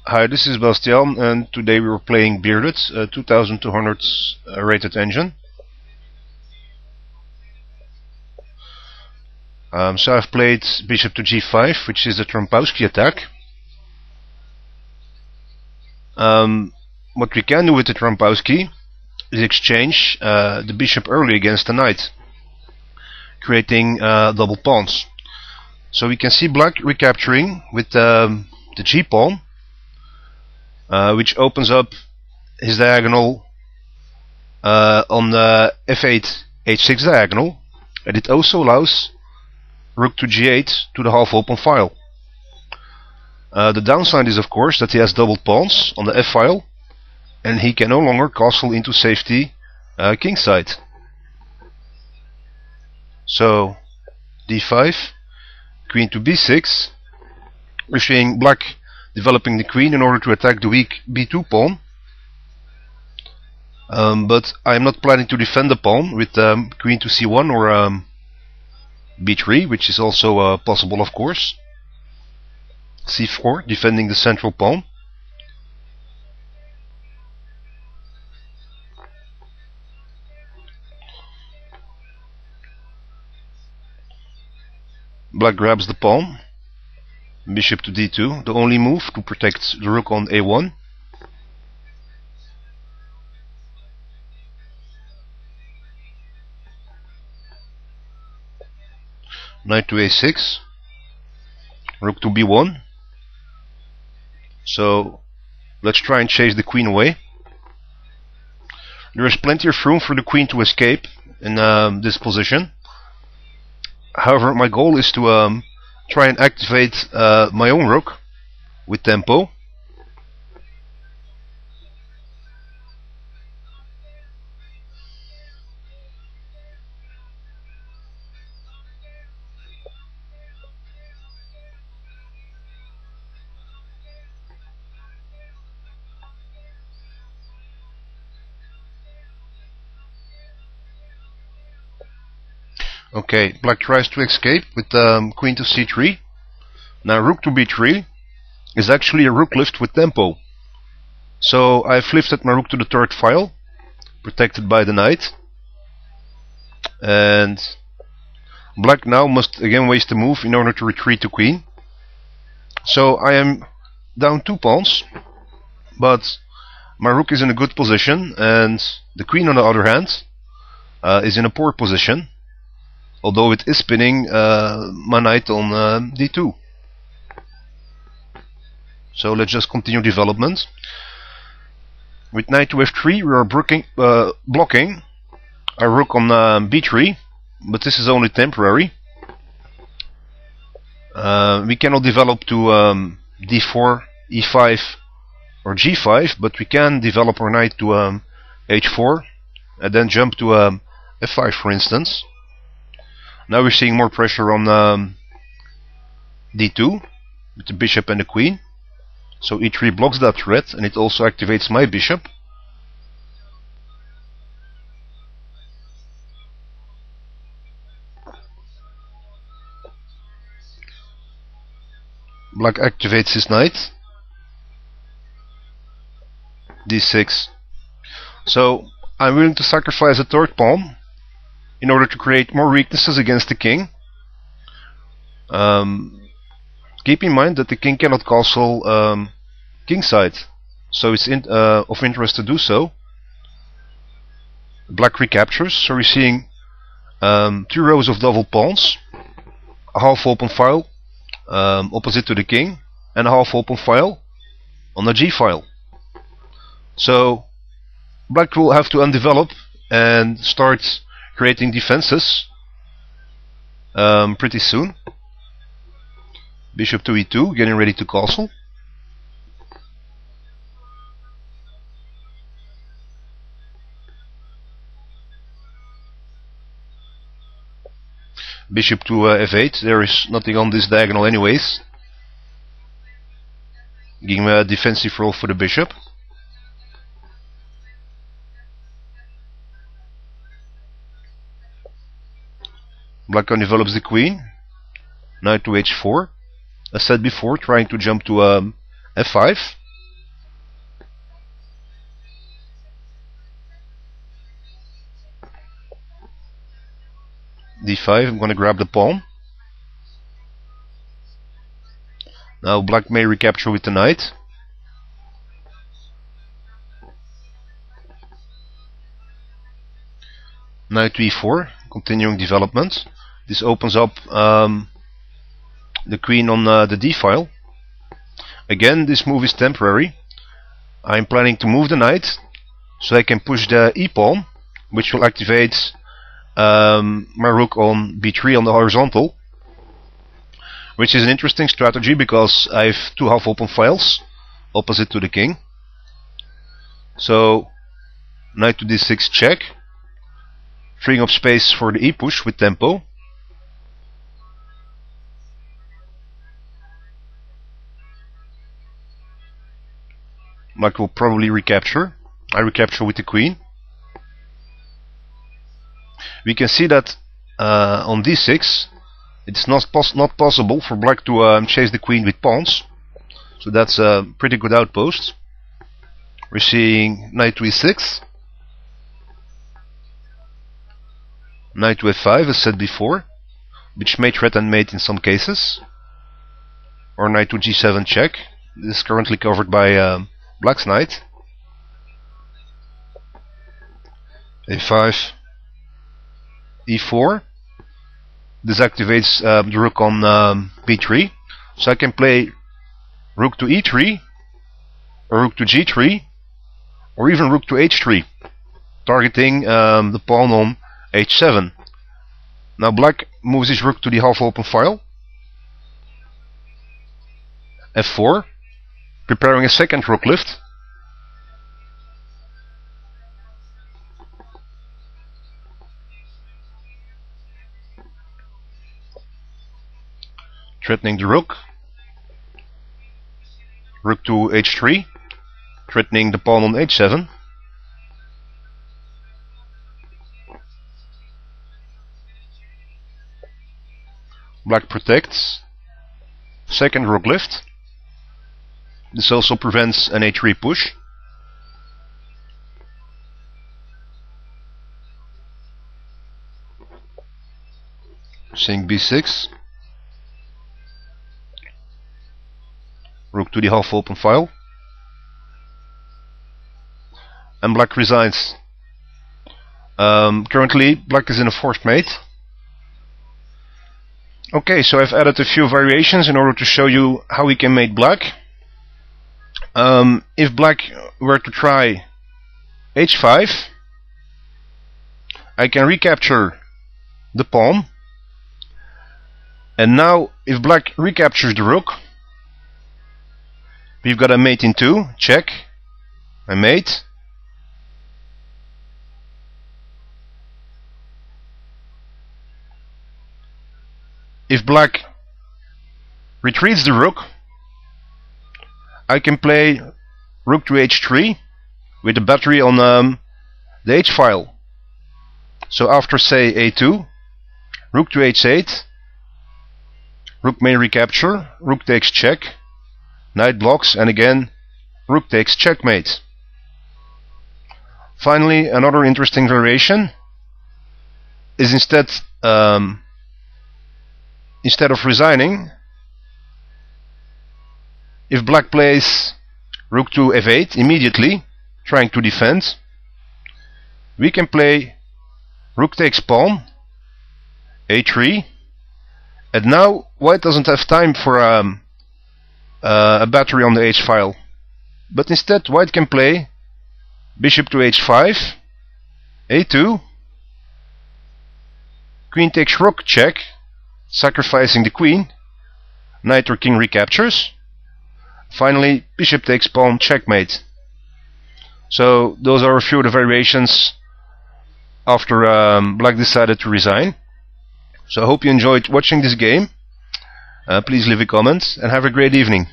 Hi, this is Bastiaan, and today we were playing Bearded, a 2200 rated engine. So I've played bishop to g5, which is a Trompowsky attack. What we can do with the Trompowsky is exchange the bishop early against the knight, creating double pawns. So we can see black recapturing with the g-pawn, which opens up his diagonal on the f8 h6 diagonal, and it also allows rook to g8 to the half open file. The downside is of course that he has doubled pawns on the f file, and he can no longer castle into safety kingside. So d5, queen to b6. We're seeing black developing the queen in order to attack the weak b2 pawn, but I'm not planning to defend the pawn with queen to c1 or b3, which is also possible of course. c4, defending the central pawn. Black grabs the pawn. Bishop to d2, the only move to protect the rook on a1. Knight to a6. Rook to b1. So let's try and chase the queen away. There is plenty of room for the queen to escape in this position. However, my goal is to try and activate my own rook with tempo. Okay, black tries to escape with queen to c3. Now rook to b3 is actually a rook lift with tempo. So I've lifted my rook to the third file, protected by the knight. And black now must again waste a move in order to retreat the queen. So I am down 2 pawns, but my rook is in a good position, and the queen on the other hand is in a poor position, although it is spinning my knight on d2. So let's just continue development. With knight to f3 we are blocking our rook on b3, but this is only temporary. We cannot develop to d4, e5 or g5, but we can develop our knight to h4 and then jump to f5 for instance. Now we're seeing more pressure on d2 with the bishop and the queen. So e3 blocks that threat, and it also activates my bishop. Black activates his knight. d6. So I'm willing to sacrifice a third pawn in order to create more weaknesses against the king. Keep in mind that the king cannot castle kingside, so it's of interest to do so. Black recaptures, so we're seeing 2 rows of double pawns, a half open file opposite to the king, and a half open file on the g file. So black will have to undevelop and start creating defenses pretty soon. Bishop to e2, getting ready to castle. Bishop to f8, there is nothing on this diagonal anyways, giving a defensive role for the bishop. Black develops the queen. Knight to h4. As said before, trying to jump to f5. d5. I'm going to grab the pawn. Now black may recapture with the knight. Knight to e4, continuing development. This opens up the queen on the d file. Again, this move is temporary. I'm planning to move the knight so I can push the e pawn, which will activate my rook on b3 on the horizontal, which is an interesting strategy because I have two half open files opposite to the king. So knight to d6 check, freeing up space for the e push with tempo. Black will probably recapture. I recapture with the queen. We can see that on d6 it's not possible for black to chase the queen with pawns. So that's a pretty good outpost. We're seeing knight to e6, knight to f5 as said before, which may threaten mate in some cases, or knight to g7 check. This is currently covered by black's knight. a5, e4. This activates the rook on b3, so I can play rook to e3, or rook to g3, or even rook to h3, targeting the pawn on h7. Now black moves his rook to the half open file. f4, preparing a second rook lift. Threatening the rook. Rook to h3, threatening the pawn on h7. Black protects. Second rook lift. This also prevents an a3 push. Saying b6. Rook to the half open file. And black resigns. Currently black is in a forced mate. Okay, so I've added a few variations in order to show you how we can mate black. If black were to try h5, I can recapture the pawn. And now if black recaptures the rook, we've got a mate in 2, check, I mate. If black retreats the rook, I can play rook to h3 with the battery on the h file. So after say a2, rook to h8, rook may recapture, rook takes check, knight blocks, and again rook takes checkmate. Finally, another interesting variation is instead of resigning, if black plays rook to f8 immediately, trying to defend, we can play rook takes pawn, a3, and now white doesn't have time for a battery on the h file, but instead white can play bishop to h5, a2, queen takes rook check, sacrificing the queen, knight or king recaptures, finally bishop takes pawn checkmate. So those are a few of the variations after black decided to resign. So I hope you enjoyed watching this game. Please leave a comment and have a great evening.